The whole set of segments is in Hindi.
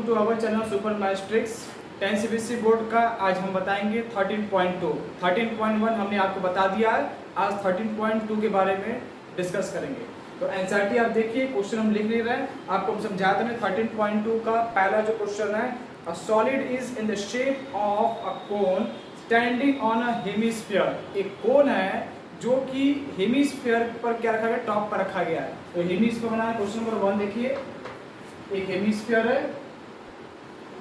To our channel Super Matrix 10 CBSE board का। आज हम बताएंगे 13.2। 13.1 हमने आपको बता दिया है, आज 13.2 के बारे में डिस्कस करेंगे। तो एनसीईआरटी आप देखिए, क्वेश्चन हम लिख नहीं रहे हैं, आपको हम समझाते हैं। 13.2 का पहला जो क्वेश्चन है, a solid is in the shape of a cone standing on a hemisphere. एक कोन है जो कि हेमिस्फीयर पर क्या रखा गया, टॉप पर रखा गया है। तो हेमिस्फीयर बना है। क्वेश्चन नंबर 1 देखिए, एक हेमिस्फीयर है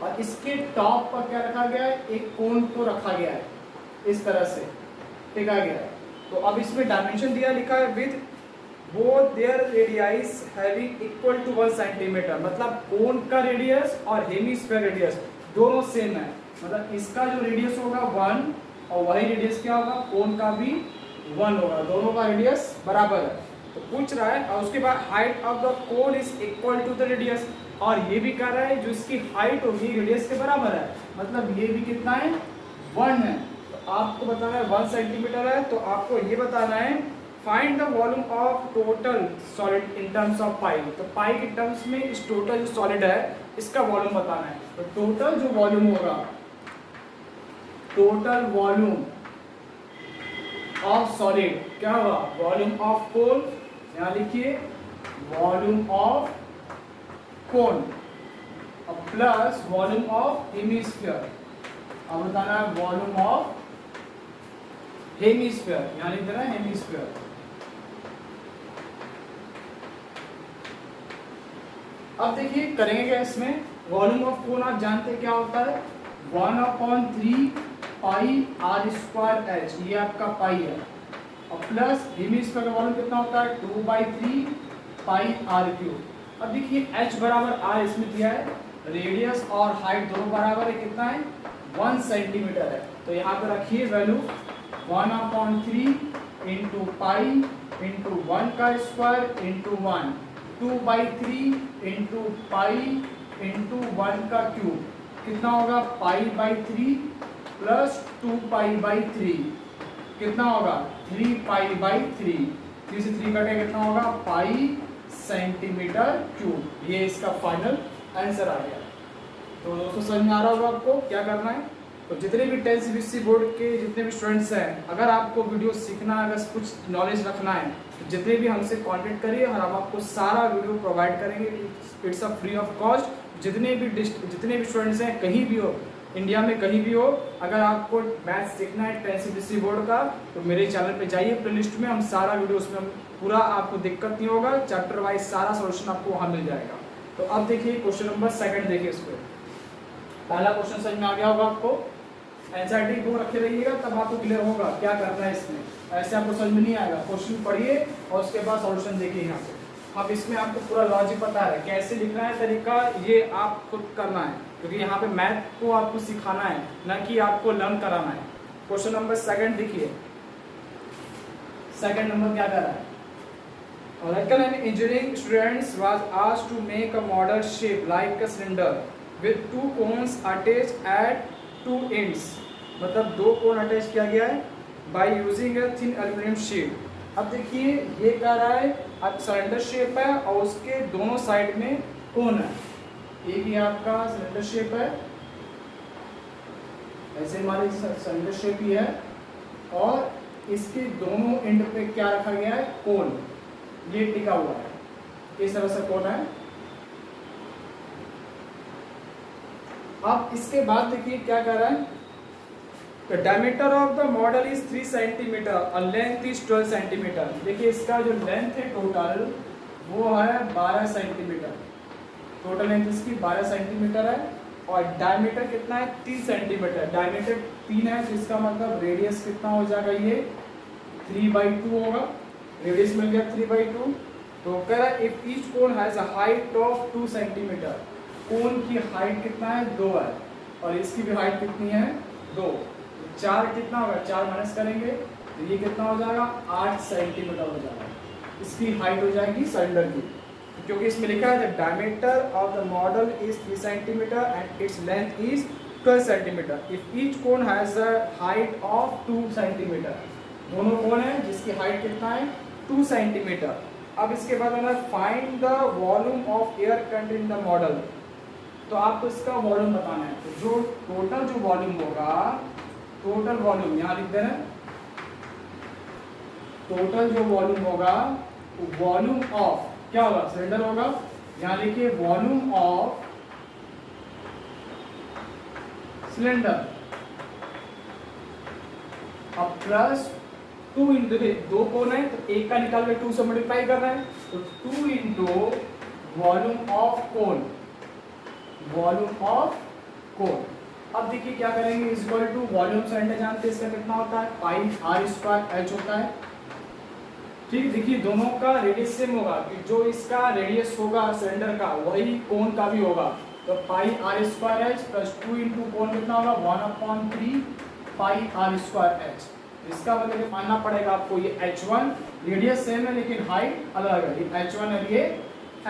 और इसके टॉप पर क्या रखा गया है, एक कोन को रखा गया है, इस तरह से टिका गया है। तो अब इसमें डायमेंशन दिया लिखा है with both their radius having equal to 1 centimetre. मतलब कोन का रेडियस और हेमिस्फीयर रेडियस दोनों सेम है। मतलब इसका जो रेडियस होगा 1 और वही रेडियस क्या होगा, कोन का भी 1 होगा, दोनों का रेडियस बराबर है। तो पूछ रहा है, और उसके बाद height of the cone is equal to the radius, और ये भी कह रहा है जो इसकी हाइट होगी रेडियस के बराबर है। मतलब ये भी कितना है, 1 है। तो आपको बताना है 1 सेंटीमीटर है, तो आपको ये बताना है find the volume of total solid in terms of pi. तो पाई के टर्म्स में इस टोटल जो सॉलिड है इसका वॉल्यूम बताना है। तो टोटल जो वॉल्यूम होगा, टोटल वॉल्यूम ऑफ सॉलिड क्या होगा, वॉल्यूम ऑफ कोन, यहां लिखिए volume of cone plus volume of hemisphere. अब बताना है वॉल्यूम ऑफ हेमिस्फीयर, यहां लिख देना है हेमिस्फीयर। अब देखिए करेंगे क्या इसमें, वॉल्यूम ऑफ कोन आप जानते हैं क्या होता है, 1/3 पाई आर स्क्वायर एच, ये आपका पाई है, और प्लस हेमिस्फीयर का वॉल्यूम कितना होता है, 2/3 पाई आर क्यूब। अब देखिए h बराबर r इसमें दिया है, रेडियस और हाइट दोनों बराबर है, कितना है 1 सेंटीमीटर है। तो यहाँ पे रखिए वैल्यू 1/3 इंटू पाई इंटू 1 का square into 1, 2/3 into pi into 1 का क्यूब, कितना होगा पाई/3 प्लस 2π/3, कितना होगा 3π/3, 3 से 3 कटे, कितना होगा पाई सेंटीमीटर क्यूब। ये इसका फाइनल आंसर आ गया। तो दोस्तों समझ में आ रहा होगा आपको क्या करना है। तो जितने भी 10 सीबीएसई बोर्ड के जितने भी स्टूडेंट्स हैं, अगर आपको वीडियो सीखना है, अगर कुछ नॉलेज रखना है, तो जितने भी हमसे कांटेक्ट करिए और हम आपको सारा वीडियो प्रोवाइड करेंगे। It's a free of cost. जितने भी स्टूडेंट्स हैं, कहीं भी हो, इंडिया में कहीं भी हो, अगर आपको मैथ सीखना है 10 सीबीएसई बोर्ड का, तो मेरे चैनल पे जाइए, प्लेलिस्ट में हम सारा वीडियो, उसमें हम पूरा, आपको दिक्कत नहीं होगा, चैप्टर वाइज सारा सॉल्यूशन आपको वहाँ मिल जाएगा। तो अब देखिए क्वेश्चन नंबर 2 देखिए, इस पर पहला क्वेश्चन समझ में आ गया होगा आपको। एनसीईआरटी को रखे रहिएगा, तब आपको क्लियर होगा क्या करना है इसमें। ऐसे आपको समझ में नहीं आएगा, क्वेश्चन पढ़िए और उसके बाद सॉल्यूशन देखिए। यहाँ पे अब इसमें आपको पूरा लॉजिक पता है, कैसे लिखना है तरीका, ये आप खुद करना है, क्योंकि यहाँ पे मैथ को आपको सिखाना है, ना कि आपको लर्न कराना है। क्वेश्चन नंबर 2 देखिए, 2 नंबर क्या कर रहा है, Oracle and engineering students was asked to make a model shape like a cylinder with 2 cones attached at 2 ends। मतलब 2 कोन अटैच किया गया है by using a thin aluminum sheet। अब देखिए ये कह रहा है अब सिलेंडर शेप है और उसके दोनों साइड में कोन है। एक ही आपका सिलेंडर शेप है, ऐसे हमारे सिलेंडर शेप ही है, और इसके दोनों एंड पे क्या रखा गया है, कोन, ये टिका हुआ है, इस तरह से कोन है। अब इसके बाद देखिए क्या कर रहा है, The diameter of the model is 3 centimetre और लेंथ इज 12 सेंटीमीटर। देखिए इसका जो लेंथ है टोटल वो है 12 सेंटीमीटर, टोटल लेंथ इसकी 12 सेंटीमीटर है, और डायमीटर कितना है 3 सेंटीमीटर। डायमीटर 3 है, तो इसका मतलब रेडियस कितना हो जाएगा, ये 3/2 होगा, रेडियस मिल गया 3/2। तो कह रहा है if each cone has a height of 2 centimetre, cone की हाइट कितना है 2 है, और इसकी भी हाइट कितनी है 2, 4 कितना होगा, 4 माइनस करेंगे तो ये कितना हो जाएगा 8 सेंटीमीटर हो जाएगा, इसकी हाइट हो जाएगी सिलेंडर की। क्योंकि इसमें लिखा है the diameter of the model is 3 centimetre and its length is 12 centimetre. If each cone has a height of 2 centimetre, दोनों कोन है जिसकी हाइट कितना है 2 सेंटीमीटर। अब इसके बाद है find the volume of air content in the model. तो आपको इसका वॉल्यूम बताना है। तो जो टोटल जो वॉल्यूम होगा, टोटल वॉल्यूम यहाँ लिख देना, टोटल जो वॉल्यूम होगा वॉल्यूम ऑफ क्या होगा, सिलेंडर होगा, यहाँ लिखिए वॉल्यूम ऑफ सिलेंडर अब प्लस 2 इंटू, दो कोन है तो एक का निकाल के 2 से मल्टीप्लाई कर रहे हैं, तो 2 into volume of cone, volume of cone. अब देखिए क्या करेंगे, is equal to volume cylinder जानते हैं इसका कितना होता है, पाई आर स्क्वायर एच होता है। ठीक, देखिए दोनों का रेडियस सेम होगा कि जो इसका रेडियस होगा सिलेंडर का वही कोन का भी होगा, तो pi r square h plus 2 into cone कितना होगा 1/3 पाई आर स्क्वायर एच। इसका मतलब मानना पड़ेगा आपको ये H1 रेडियस सेम है लेकिन हाइट अलग है, ये H1 है ये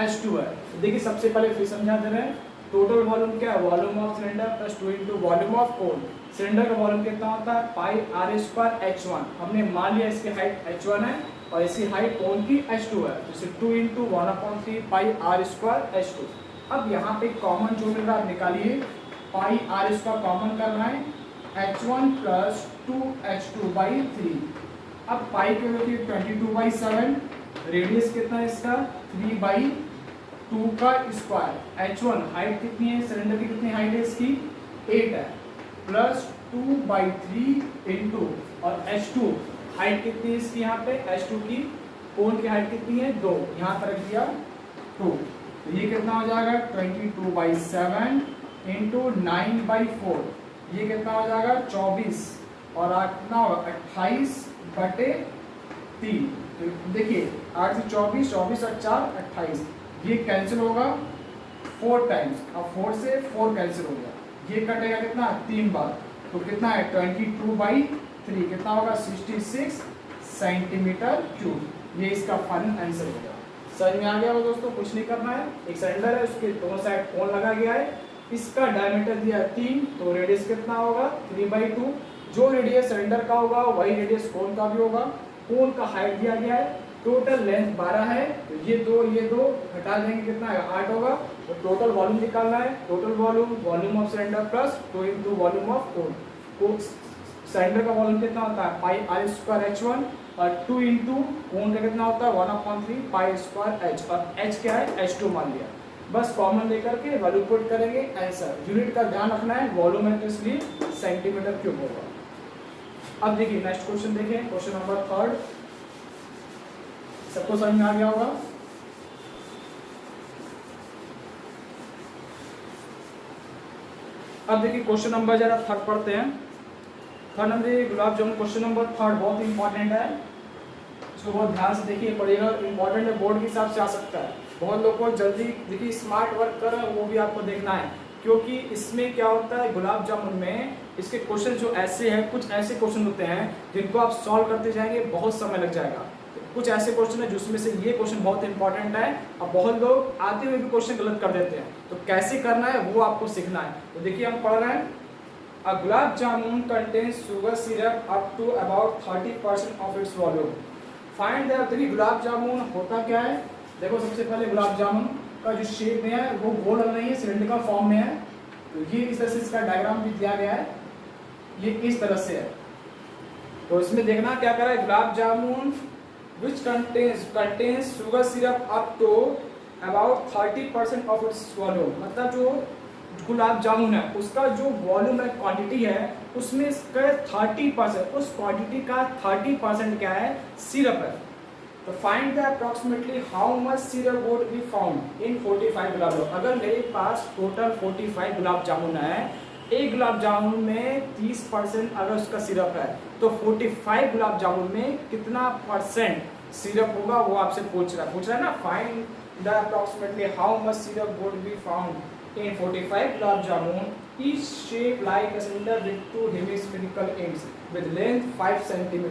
H2 है। तो देखिए सबसे पहले फिर समझा दे रहे हैं, टोटल वॉल्यूम क्या है, volume of cylinder plus 2 into volume of cone. Cylinder का वॉल्यूम कितना होता है पाई आर स्क्वायर H1, हमने मान लिया इसकी हाइट H1 है और इसकी हाइट कोन की H2 है, तो 2 इंटू 1/3 पाई आर स्क्वायर H2। अब यहाँ पे कॉमन जो मिल रहा है निकालिए, पाई आर स्क्वायर कॉमन कर रहे हैं, H1 प्लस 2H2/3। अब पाई के देखिए 22/7, रेडियस कितना है इसका 3/2 का स्क्वायर। H1 हाइट कितनी है सिलेंडर की, कितनी हाइट है इसकी 8 है, प्लस 2/3 इंटू और H2 हाइट कितनी है इसकी, यहाँ पे H2 की कोन की हाइट कितनी है 2, यहाँ पर रख दिया 2, तो ये कितना हो जाएगा 22/7 इंटू 9/4, ये कितना हो जाएगा 24 और 8 कितना होगा 28/3। तो देखिए 8 से 24, 24 और 4 28, ये कैंसिल होगा 4 टाइम्स, अब 4 से 4 कैंसिल हो गया, ये कटेगा कितना 3 बार, तो कितना है 22/3, कितना होगा 66 सेंटीमीटर क्यूब। ये इसका फाइनल आंसर हो गया। समझ में आ गया हो दोस्तों, कुछ नहीं करना है, एक सिलेंडर है उसके दोनों साइड कोन लगा गया है, इसका डायमीटर दिया 3, तो रेडियस कितना होगा 3/2, जो रेडियस सिलेंडर का होगा वही रेडियस कोन का भी होगा, कोन का हाइट दिया गया है, टोटल लेंथ 12 है, तो ये दो घटा देंगे कितना है 8 होगा, तो टोटल वॉल्यूम निकालना है, total volume of cylinder plus 2 into volume of cone. Cylinder का वॉल्यूम कितना होता है पाई आर स्क्वायर H1 और 2 इंटू कोन का कितना होता है 1/3 पाई स्क्वायर H, और H क्या है H2 मान लिया, बस कॉमन लेकर के वैल्यू पुट करेंगे, आंसर। यूनिट का ध्यान रखना है, वॉल्यूम है तो इसलिए सेंटीमीटर क्यूब होगा। अब देखिए नेक्स्ट क्वेश्चन देखें, क्वेश्चन नंबर 3, सबको समझ में आ गया होगा। अब देखिए क्वेश्चन नंबर जरा 3 पढ़ते हैं। 3 number gulab jamun, question number 3 बहुत इंपॉर्टेंट है, इसको बहुत ध्यान से देखिए पढ़िएगा, इंपॉर्टेंट है, बोर्ड के हिसाब से आ सकता है। बहुत लोग को जल्दी देखिए स्मार्ट वर्क कर रहे हैं वो भी आपको देखना है, क्योंकि इसमें क्या होता है गुलाब जामुन में इसके क्वेश्चन जो ऐसे हैं, कुछ ऐसे क्वेश्चन होते हैं जिनको आप सॉल्व करते जाएंगे बहुत समय लग जाएगा, तो कुछ ऐसे क्वेश्चन है जिसमें से ये क्वेश्चन बहुत इंपॉर्टेंट है और बहुत लोग आते हुए भी क्वेश्चन गलत कर देते हैं, तो कैसे करना है वो आपको सीखना है। तो देखिए हम पढ़ रहे हैं, A gulab jamun contains sugar syrup up to about 30% of its volume. Find the, देखिए गुलाब जामुन होता क्या है, देखो सबसे पहले गुलाब जामुन का जो शेप में है वो गोल नहीं है, सिलेंड्रिकल फॉर्म में है, तो ये इस तरह से इसका डायग्राम भी दिया गया है, ये इस तरह से है। तो इसमें देखना क्या कर रहा है, gulab jamun which contains sugar syrup up to about 30% of its volume, मतलब जो गुलाब जामुन है उसका जो वॉल्यूम है क्वांटिटी है उसमें इसका 30%, उस क्वांटिटी का 30% क्या है सिरप है। तो find the approximately how much syrup would be found in 45 gulab जामुन। अगर मेरे पास टोटल 45 गुलाब जामुन है, एक गुलाब जामुन में 30% अगर उसका सिरप है तो 45 गुलाब जामुन में कितना परसेंट सिरप होगा वो आपसे पूछ रहा है ना। Find the approximately how much syrup would be found in 45 gulab jamun, each shaped like a cylinder with 2 hemispherical ends with length 5 cm।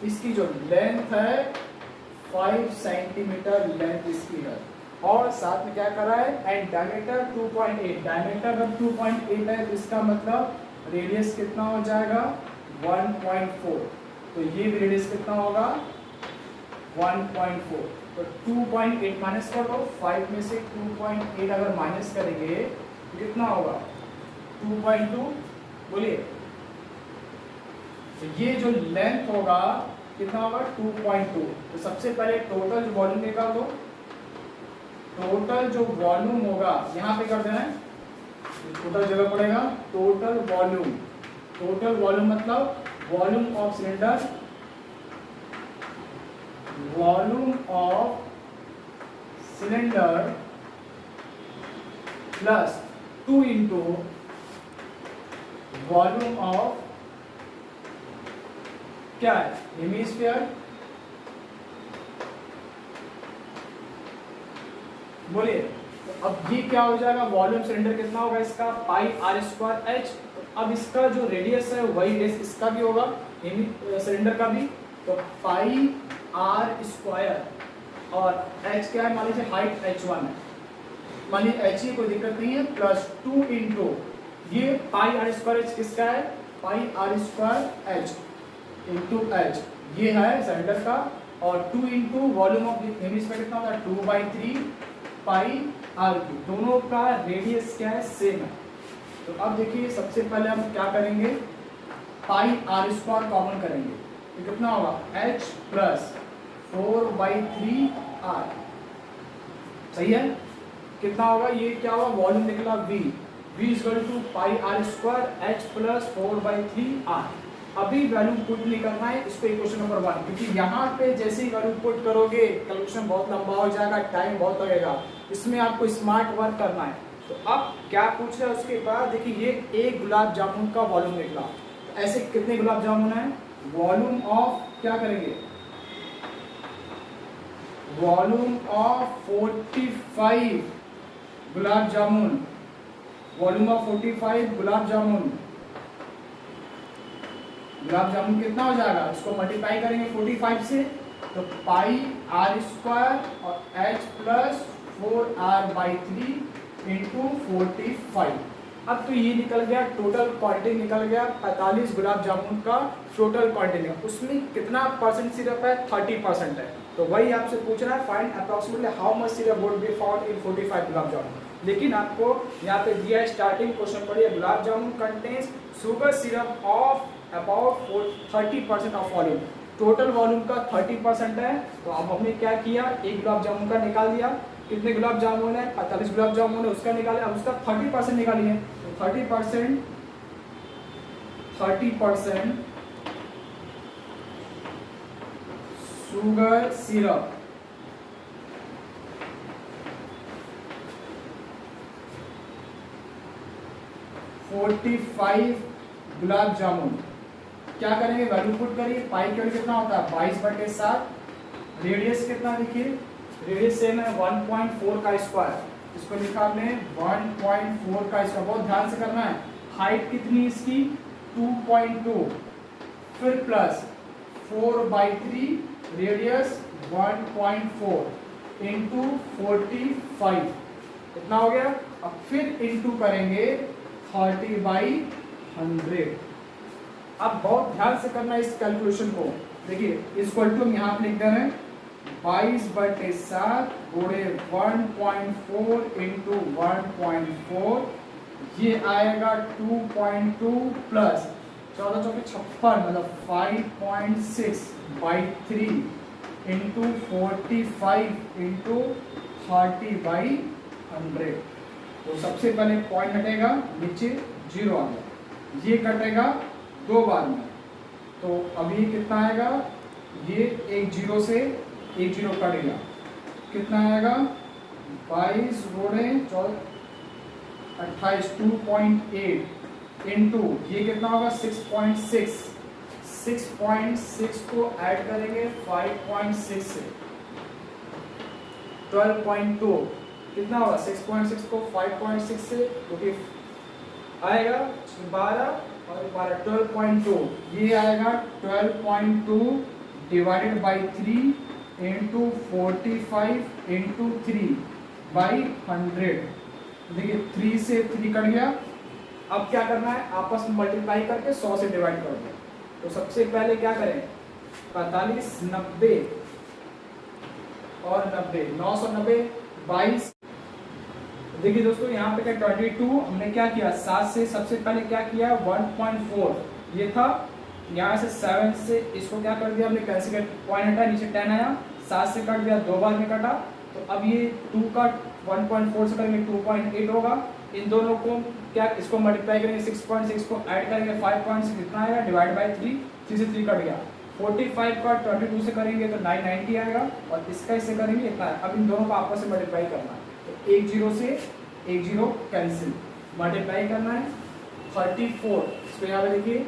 इसकी जो लेंथ है 5 सेंटीमीटर लेंथ इसकी है, और साथ में क्या करा है एंड डायमीटर 2.8, डायमीटर अगर 2.8 है तो इसका मतलब रेडियस कितना हो जाएगा 1.4, तो ये भी रेडियस कितना होगा 1.4, तो 2.8 माइनस कर दो, 5 में से 2.8 अगर माइनस करेंगे कितना होगा 2.2, बोलिए। तो ये जो लेंथ होगा कितना होगा 2.2। तो सबसे पहले टोटल जो वॉल्यूम निकाल दो। टोटल जो वॉल्यूम होगा यहाँ पे कर देना है, टोटल जगह पड़ेगा टोटल वॉल्यूम। टोटल वॉल्यूम मतलब volume of cylinder, volume of cylinder plus 2 into volume of क्या है हेमिस्फीयर, बोलिए। तो अब ये क्या हो जाएगा, वॉल्यूम सिलेंडर कितना होगा इसका पाई आर स्क्वायर एच। अब इसका जो रेडियस है वही रेडियस इसका भी होगा, सिलेंडर का भी। तो पाई आर स्क्वायर और एच क्या है, मान लीजिए हाइट h1 है, मान लीजिए h कोई दिक्कत नहीं है, प्लस 2 इंटू ये पाई आर स्क्वायर एच किसका है, pi r square h into h, ये है सिलेंडर का। और 2 इंटू वॉल्यूम ऑफ हेमिस्फीयर कितना होता है 2/3 पाई आर क्यू। दोनों का रेडियस क्या है, सेम है। तो अब देखिए सबसे पहले हम क्या करेंगे, पाई आर स्क्वायर कॉमन करेंगे, तो कितना होगा h प्लस 4/3 r, सही है। कितना होगा, ये क्या होगा वॉल्यूम निकला v, v equal to pi r square h plus 4/3 r। अभी वैल्यू पुट नहीं करना है इसको इक्वेशन नंबर 1, क्योंकि यहाँ पे जैसे ही वैल्यू पुट करोगे कैलकुलेशन बहुत लंबा हो जाएगा, टाइम बहुत लगेगा, इसमें आपको स्मार्ट वर्क करना है। तो अब क्या पूछ रहा है उसके बाद, देखिए ये एक गुलाब जामुन का वॉल्यूम निकला। तो ऐसे कितने गुलाब जामुन है, वॉल्यूम ऑफ क्या करेंगे, volume of 45 gulab jamun, volume of 45 gulab जामुन। गुलाब जामुन कितना हो जाएगा, इसको मल्टीप्लाई करेंगे 45 से, तो पाई आर स्क्वायर और h प्लस 4r/3 इंटू 45। अब तो ये निकल गया टोटल क्वांटिटी, निकल गया 45 गुलाब जामुन का टोटल क्वांटिटी। उसमें कितना परसेंट सिरप है, 30% है। तो वही आपसे पूछ रहा है find approximately how much syrup would be found in 45 gulab jamun. लेकिन आपको यहाँ पे दिया है स्टार्टिंग क्वेश्चन पढ़िए, gulab jamun contains sugar syrup of about 30% of volume. Total volume का 30% है। तो अब हमने क्या किया, एक गुलाब जामुन का निकाल दिया, कितने गुलाब जामुन है 45 गुलाब जामुन है, उसका निकाले, अब उसका 30% निकालिए। तो 30% शुगर सिरप, गुलाब जामुन क्या करेंगे, वैल्यू पुट करिए। पाई के कितना होता है 22/7, रेडियस कितना देखिए, रेडियस सेम है 1.4 का स्क्वायर, इसको लिखा हमने 1.4 का स्क्वायर, बहुत ध्यान से करना है। हाइट कितनी इसकी 2.2, फिर प्लस 4/3, रेडियस 1.4 इंटू 45, कितना हो गया। अब फिर इंटू करेंगे 30/100। अब बहुत ध्यान से करना है इस कैलकुलेशन को। देखिए इक्वल टू हम यहाँ पे लिख दे रहे हैं 22/7 गुणे 1.4 इंटू 1.4, ये आएगा 2.2 प्लस 14 चौके 56, मतलब 5.6/3 इंटू 45 इंटू 30/100। तो सबसे पहले पॉइंट हटेगा, नीचे 0 आ गया, ये कटेगा 2 बार में। तो अभी कितना आएगा, ये एक 0 से एक 0 कटेगा, कितना आएगा 22 गुणे 28, 2.8 इंटू ये कितना होगा 6.6, 6.6 को ऐड करेंगे 5.6 से 12.2, कितना होगा 6.6 को 5.6 से, क्योंकि आएगा 12 और 12 12.2, ये आएगा 12.2 डिवाइडेड बाई 3 इंटू 45 इंटू 3/100। देखिए 3 से 3 कट गया। अब क्या करना है, आपस में मल्टीप्लाई करके 100 से डिवाइड कर दो। तो सबसे पहले क्या करें, 45, 90 और 90, 990, 22, देखिए दोस्तों यहाँ पे क्या 22 हमने क्या किया 7 से सबसे पहले क्या किया 1.4 ये था, यहाँ से 7 से इसको क्या कर दिया हमने कैंसिल कर पॉइंट हटा नीचे 10 आया, 7 से कट दिया 2 बार में कटा, तो अब ये 2 का 1.4 से करेंगे 2.8 होगा। इन दोनों को क्या इसको मल्टीप्लाई करेंगे 6.6 को ऐड करेंगे 5.6 कितना आएगा डिवाइड बाई 3 से 3 कट गया। 45 का 22 से करेंगे तो 990 आएगा और इसका इससे करेंगे इतना है। अब इन दोनों को आपस में मल्टीप्लाई करना है तो 1 0 से 1 0 कैंसिल, मल्टीप्लाई करना है 34, इसको यहाँ पे देखिए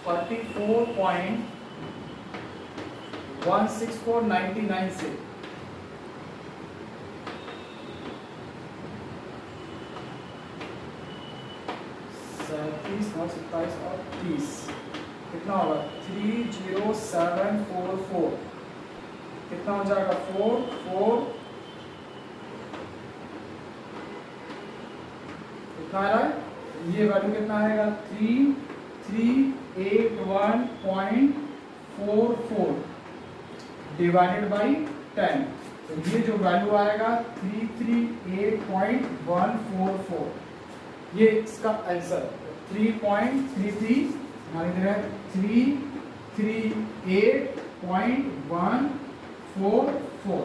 34.16499 से 37 और 27 और 30 कितना होगा 30744 कितना हो जाएगा 4 4 कितना आ रहा है ये वैल्यू कितना आएगा 3381.44 डिवाइडेड बाई 10, तो ये जो वैल्यू आएगा 338144 ये इसका आंसर 3.33 मान लीजिए 338.144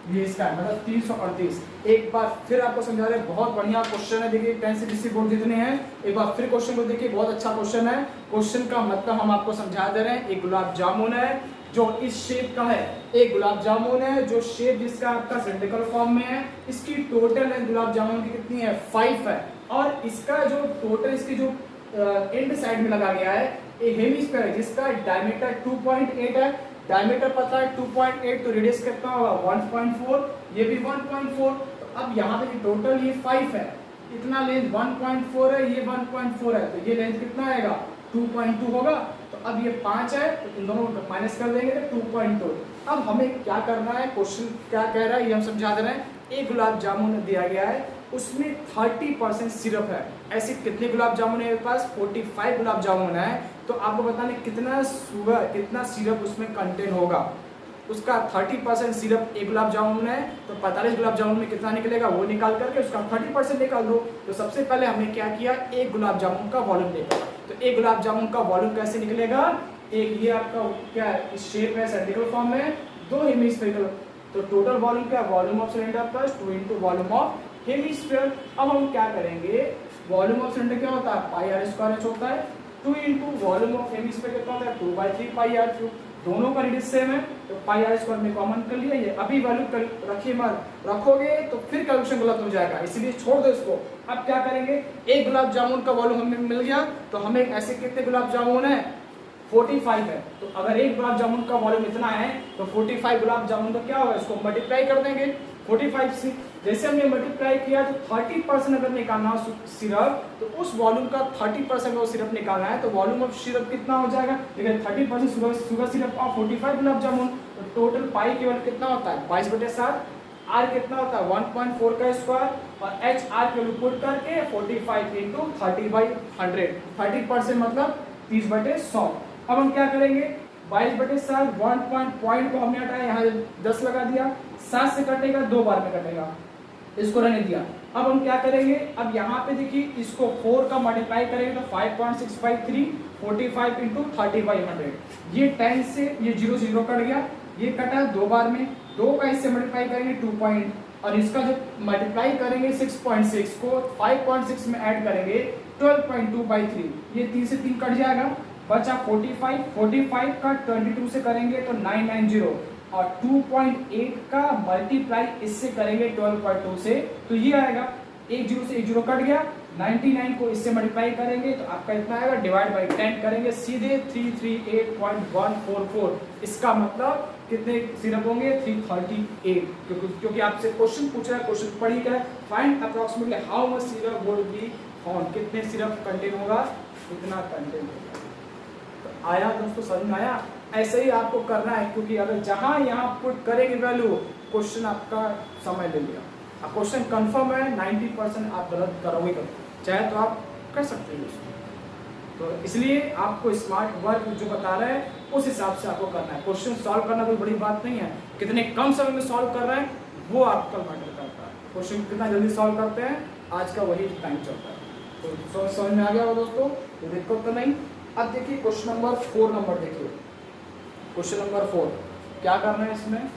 ये इसका मतलब 338। एक बार फिर आपको समझा रहे हैं, बहुत बढ़िया क्वेश्चन है। देखिए 10 से 20 बोर्ड जितने हैं एक बार फिर क्वेश्चन को देखिए, बहुत अच्छा क्वेश्चन है। क्वेश्चन का मतलब हम आपको समझा दे रहे हैं, एक गुलाब जामुन है जो इस शेप का है, एक गुलाब जामुन है जो शेप जिसका आपका सिलिंड्रिकल फॉर्म में है, इसकी टोटल लेंथ गुलाब जामुन की कितनी है 5 है, और इसका जो टोटल इसकी जो एंड साइड में लगा गया है एक हेमिस्फीयर है जिसका डायमीटर 2.8 है, डायमीटर पता है 2.8 तो रेडियस कितना होगा 1.4, ये भी 1.4, तो अब यहाँ पे टोटल ये 5 है, इतना लेंथ 1.4 है, ये 1.4 है, तो ये लेंथ कितना आएगा 2.2 होगा। तो अब ये 5 है तो इन दोनों को माइनस कर देंगे तो 2.2। अब हमें क्या करना है, क्वेश्चन क्या कह रहा है ये हम समझा दे रहे हैं। एक गुलाब जामुन दिया गया है उसमें 30% सिरप है, ऐसे कितने गुलाब जामुन है मेरे पास 45 गुलाब जामुन है, तो आपको बताना कितना शुगर कितना सिरप उसमें कंटेन होगा। उसका 30% सिरप एक गुलाब जामुन है तो 45 गुलाब जामुन में कितना निकलेगा वो निकाल करके उसका 30% निकाल दो। तो सबसे पहले हमने क्या किया, एक गुलाब जामुन का वॉल्यूम निकाला। तो एक गुलाब जामुन का वॉल्यूम कैसे निकलेगा, एक ये आपका क्या है इस शेप में सिलिंड्रिकल फॉर्म में, दो हेमिस्फेरिकल, तो टोटल वॉल्यूम क्या volume of cylinder plus 2 × volume of hemisphere. अब हम क्या करेंगे, वॉल्यूम ऑफ सिलेंडर क्या होता है πr² होता है, 2 × वॉल्यूम ऑफ हेमिस्फीयर कितना होता है 2/3 πr3, दोनों का रेडियस सेम है तो πr² में कॉमन कर लिया। ये अभी वैल्यू रखिए मत, रखोगे तो फिर कैलकुलेशन गलत हो जाएगा, इसलिए छोड़ दो इसको। अब क्या करेंगे, एक गुलाब जामुन का वॉल्यूम हमें मिल गया, तो हमें ऐसे कितने गुलाब जामुन है 45 है, तो अगर एक गुलाब जामुन का वॉल्यूम इतना है तो 45 गुलाब जामुन का क्या होगा, इसको मल्टीप्लाई कर देंगे 45 से। जैसे हमने मल्टीप्लाई किया तो 30% अगर निकालना हो सिरप तो उस वॉल्यूम का 30% वो सिरप निकालना है, तो वॉल्यूम ऑफ सिरप कितना हो जाएगा, देखिए 30% शुगर सिरप और 45 गुलाब जामुन, तो टोटल पाई केवल कितना होता है 22/7, आर कितना होता है 1.4 का स्क्वायर, और एच आर के पुट करके 45 × 30/100, 30% मतलब 30/100। अब हम क्या करेंगे 22/7 पॉइंट को हमने हटाया, यहाँ 10 लगा दिया, 7 से कटेगा 2 बार में कटेगा, इसको रहने दिया। अब हम क्या करेंगे, अब यहाँ पे देखिए इसको 4 का मल्टीप्लाई करेंगे तो 5.653 45 × 30/100, ये 10 से ये 0 से 0 कट गया, ये कटा 2 बार में, 2 का इससे मल्टीप्लाई करेंगे 2 पॉइंट, और इसका जो मल्टीप्लाई करेंगे 6.6 को 5.6 में ऐड करेंगे 12.2/3, ये 3 से 3 कट जाएगा, बचा 45 का 22 से करेंगे तो 990, और 2.8 का मल्टीप्लाई इससे करेंगे 12.2 से तो ये आएगा, 1 0 से 1 0 कट गया, 99 को इससे मल्टीप्लाई करेंगे तो आपका इतना आएगा, डिवाइड बाई 10 करेंगे सीधे 338.144। इसका मतलब कितने सिरप होंगे 338, क्योंकि आपसे क्वेश्चन पूछ रहा है, क्वेश्चन पढ़ी क्या है, find approximately how much syrup would be found, कितने सिरप कंटेन होगा, इतना कंटेन होगा। तो आया दोस्तों, समझ में आया, ऐसे ही आपको करना है, क्योंकि अगर जहां यहाँ पुट करेंगे वैल्यू क्वेश्चन आपका समय ले लिया। अब क्वेश्चन कंफर्म है 90% आप गलत करोगे, चाहे तो आप कर सकते हैं उसको, तो इसलिए आपको स्मार्ट वर्क जो बता रहे हैं उस हिसाब से आपको करना है। क्वेश्चन सॉल्व करना कोई बड़ी बात नहीं है, कितने कम समय में सॉल्व कर रहे हैं वो आपका मैटर करता है। क्वेश्चन कितना जल्दी सॉल्व करते हैं, आज का वही टाइम चलता है। तो समझ में आ गया हो दोस्तों, तो दिक्कत तो नहीं। अब देखिए क्वेश्चन नंबर 4 नंबर देखिए, क्वेश्चन नंबर 4 क्या करना है इसमें,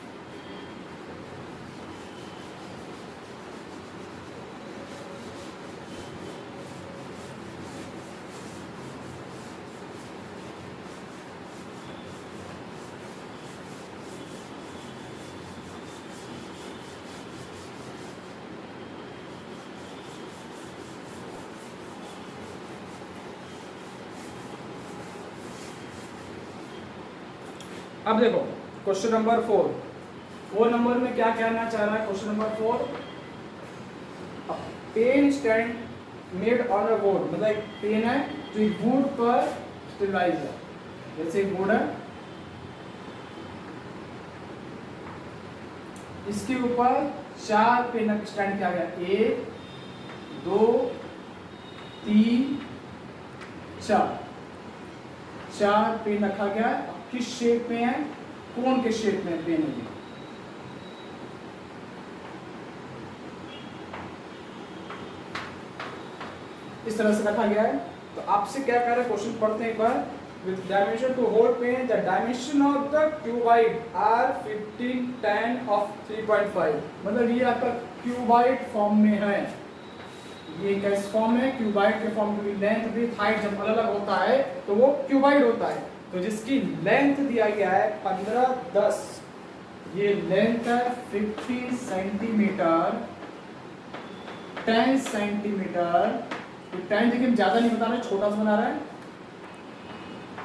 अब देखो क्वेश्चन नंबर 4 नंबर में क्या कहना चाह रहा है question number 4, pen stand made on a board, मतलब एक पेन है जो एक बोर्ड पर स्टेबलाइज है, जैसे एक बोर्ड है, इसके ऊपर 4 पेन स्टैंड किया गया, 1 2 3 4 पेन रखा गया है। किस शेप में है, कोन के शेप में पेन है, इस तरह से रखा गया है। तो आपसे क्या कह रहे हैं, क्वेश्चन पढ़ते हैं एक बार। With dimension to hold pen, the dimension of the cuboid are 15 10 of 3.5, मतलब ये आपका क्यूबाइड फॉर्म में है, ये कैसे फॉर्म है, क्यूबाइड के फॉर्म में। लेंथ विड्थ हाइट जब अलग अलग होता है तो वो क्यूबाइड होता है। तो जिसकी लेंथ दिया गया है 15 10, ये लेंथ है 50 सेंटीमीटर, 10 सेंटीमीटर, तो 10 देखिए ज्यादा नहीं बता रहे, छोटा सा बना रहा है,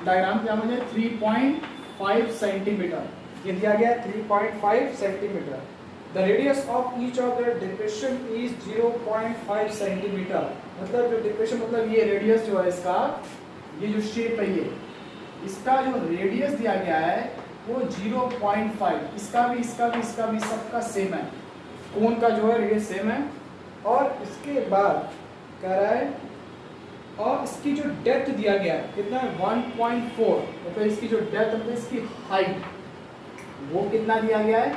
डायग्राम क्या मुझे 3.5 सेंटीमीटर ये दिया गया है, 3.5 centimetre. The radius of each of the depression is 0.5 centimetre, मतलब जो डिप्रेशन मतलब ये रेडियस जो है इसका, ये जो शेप है ये, इसका जो रेडियस दिया गया है वो 0.5, इसका भी सबका सेम है, कोन का जो है रेडियस सेम है। और इसके बाद कह रहा है, और इसकी जो डेप्थ दिया गया है कितना है 1.4, मतलब इसकी जो डेप्थ मतलब इसकी हाइट वो कितना दिया गया है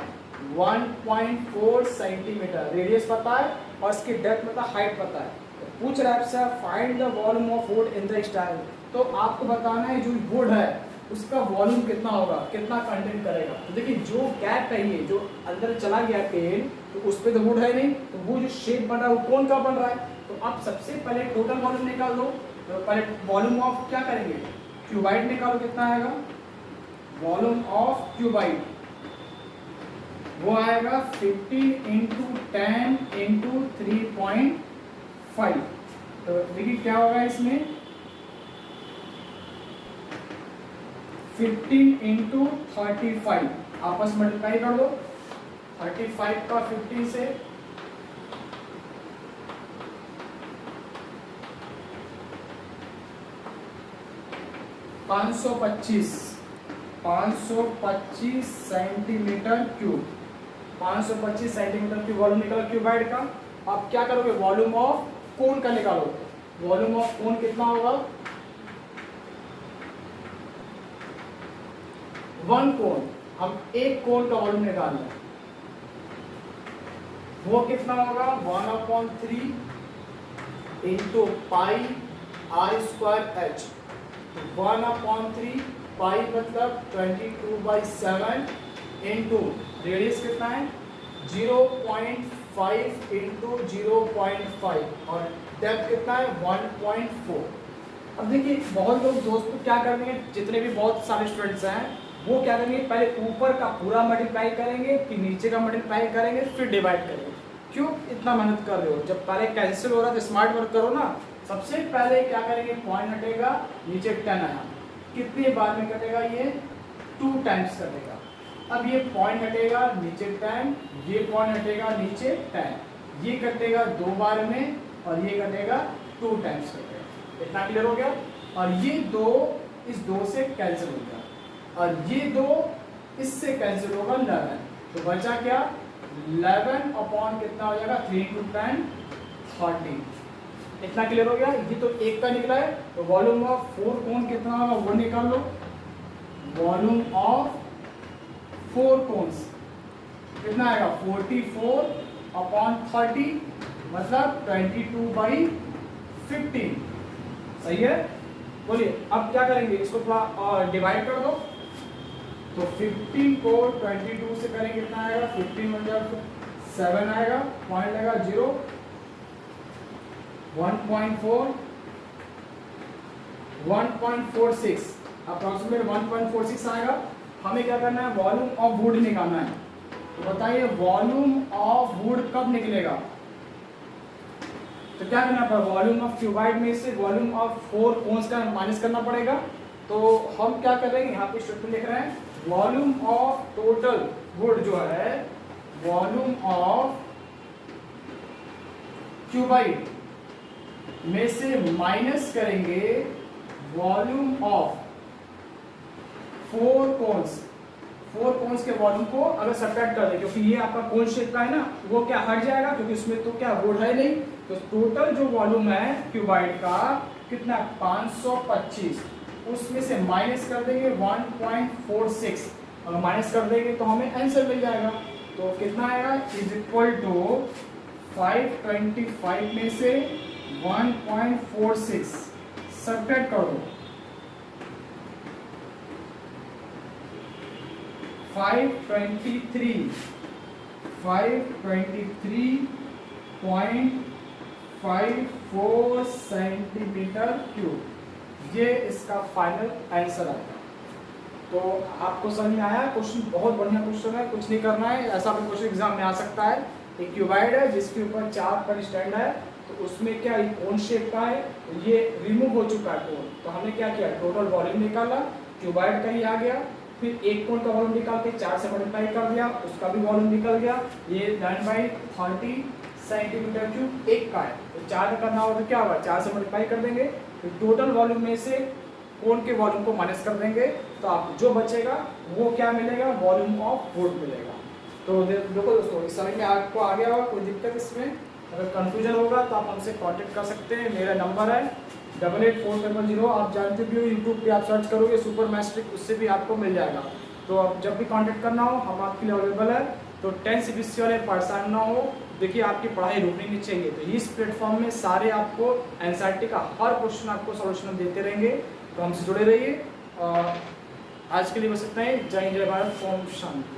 1.4 सेंटीमीटर, रेडियस पता है और इसकी डेप्थ मतलब हाइट पता है। तो पूछ रहा है आपसे find the volume of would in the style, तो आपको बताना है जो वुड है उसका वॉल्यूम कितना होगा, कितना कंटेंट करेगा। तो देखिए जो गैप है ये जो अंदर चला गया पेन, तो उस पर तो वुड है नहीं, तो वो जो शेप बन रहा है वो कौन का बन रहा है। तो आप सबसे पहले टोटल वॉल्यूम निकाल दो, तो पहले वॉल्यूम ऑफ क्या करेंगे, क्यूबाइड निकालो, कितना आएगा वॉल्यूम ऑफ क्यूबाइड, वो आएगा 15 × 10 × 3.5। तो देखिए क्या होगा इसमें 15 × 35, आपस में मल्टीप्लाई कर दो, 35 का 15 से 525 centimetre cube, 525 centimetre cube volume निकालो क्यूबाइड का। आप क्या करोगे, वॉल्यूम ऑफ कोन का निकालो, वॉल्यूम ऑफ कोन कितना होगा, 1 कोन, हम एक कोन का वॉल्यूम निकाल लें, वो कितना होगा 1/3 × पाई r²h, 1/3 पाई मतलब 22/7 इंटू रेडियस कितना है 0.5 × 0.5 और डेप्थ कितना है 1.4। अब देखिए बहुत लोग दोस्तों क्या करेंगे, जितने भी बहुत सारे स्टूडेंट्स हैं वो क्या करेंगे, पहले ऊपर का पूरा मल्टीप्लाई करेंगे कि नीचे का मल्टीप्लाई करेंगे फिर डिवाइड करेंगे। क्यों इतना मेहनत कर रहे हो, जब पहले कैंसिल हो रहा है तो स्मार्ट वर्क करो ना। सबसे पहले क्या करेंगे, पॉइंट हटेगा, नीचे 10 आया, कितनी बार में कटेगा ये 2 टाइम्स कटेगा। अब ये पॉइंट हटेगा नीचे 10, ये पॉइंट हटेगा नीचे 10, ये कटेगा 2 बार में और ये कटेगा 2 टाइम्स कटेगा। इतना क्लियर हो गया। और ये 2 इस 2 से कैंसिल हो गया और ये 2 इससे कैंसिल होगा 11, तो बचा क्या 11 अपॉन कितना हो जाएगा 3 × 10 30। इतना क्लियर हो गया। ये तो एक का निकला है, तो वॉल्यूम ऑफ 4 कोन कितना होगा वो निकाल लो। वॉल्यूम ऑफ 4 कोन्स कितना आएगा 44 अपॉन 30 मतलब 22/15। सही है। बोलिए अब क्या करेंगे, इसको थोड़ा डिवाइड कर दो। तो 15 को 22 से करेंगे कितना आएगा, 15 बन जाएगा 7 आएगा, पॉइंट लगेगा 0, 1.4, 1.46 अप्रोक्सीमेट 1.46 आएगा। हमें क्या करना है, वॉल्यूम ऑफ वुड निकालना है। तो बताइए वॉल्यूम ऑफ वुड कब निकलेगा, तो क्या करना पड़ेगा, वॉल्यूम ऑफ क्यूबाइड में से वॉल्यूम ऑफ 4 कोन्स का माइनस करना पड़ेगा। तो हम क्या करेंगे, यहाँ पे स्टेटमेंट लिख रहे हैं वॉल्यूम ऑफ टोटल वुड जो है, वॉल्यूम ऑफ क्यूबाइड में से माइनस करेंगे वॉल्यूम ऑफ 4 कोन्स। 4 कोन्स के वॉल्यूम को अगर सब्ट्रैक्ट कर दे, क्योंकि ये आपका कोन शेप का है ना, वो क्या हट जाएगा, क्योंकि इसमें तो क्या वुड है नहीं। तो टोटल जो वॉल्यूम है क्यूबाइड का कितना, 525, उसमें से माइनस कर देंगे 1.46। अगर माइनस कर देंगे तो हमें आंसर मिल जाएगा। तो कितना आएगा, इज इक्वल टू 525 में से 1.46 सब्ट्रैक्ट कर दो, 523.54 सेंटीमीटर क्यूब। ये इसका फाइनल आंसर आएगा। तो आपको समझ में आया, क्वेश्चन बहुत बढ़िया क्वेश्चन है, कुछ नहीं करना है। ऐसा भी क्वेश्चन एग्जाम में आ सकता है। एक क्यूबाइड है जिसके ऊपर 4 पर स्टैंड है, तो उसमें क्या कोन शेप का है, ये रिमूव हो चुका है कोन। तो हमने क्या किया, टोटल वॉल्यूम निकाला, क्यूबाइड का ही आ गया, फिर एक कोन का वॉल्यूम निकाल के 4 से मल्टीप्लाई कर दिया, उसका भी वॉल्यूम निकल गया। ये 9/30 सेंटीमीटर क्यूब एक का है। तो 4 का करना होगा तो क्या होगा, 4 से मल्टीप्लाई कर देंगे, फिर टोटल वॉल्यूम में से कोन के वॉल्यूम को माइनस कर देंगे, तो आप जो बचेगा वो क्या मिलेगा, वॉल्यूम ऑफ वुड मिलेगा। तो देखो दोस्तों, इस समय में आपको आ गया होगा, कोई दिक्कत इसमें अगर कंफ्यूजन होगा तो आप हमसे कांटेक्ट कर सकते हैं। मेरा नंबर है 884000। आप जानते भी हो, यूट्यूब पे आप सर्च करोगे सुपर मैस्ट्रिक, उससे भी आपको मिल जाएगा। तो आप जब भी कांटेक्ट करना हो हम आपके लिए अवेलेबल है। तो 10 CBSE वाले परेशान ना हो, देखिए आपकी पढ़ाई रुकनी नहीं चाहिए। तो इस प्लेटफॉर्म में सारे आपको एनसीईआरटी का हर क्वेश्चन आपको सॉल्यूशन देते रहेंगे। तो हमसे जुड़े रहिए। आज के लिए बस इतना ही। जय हिंद, जय भारत, ओम शांति।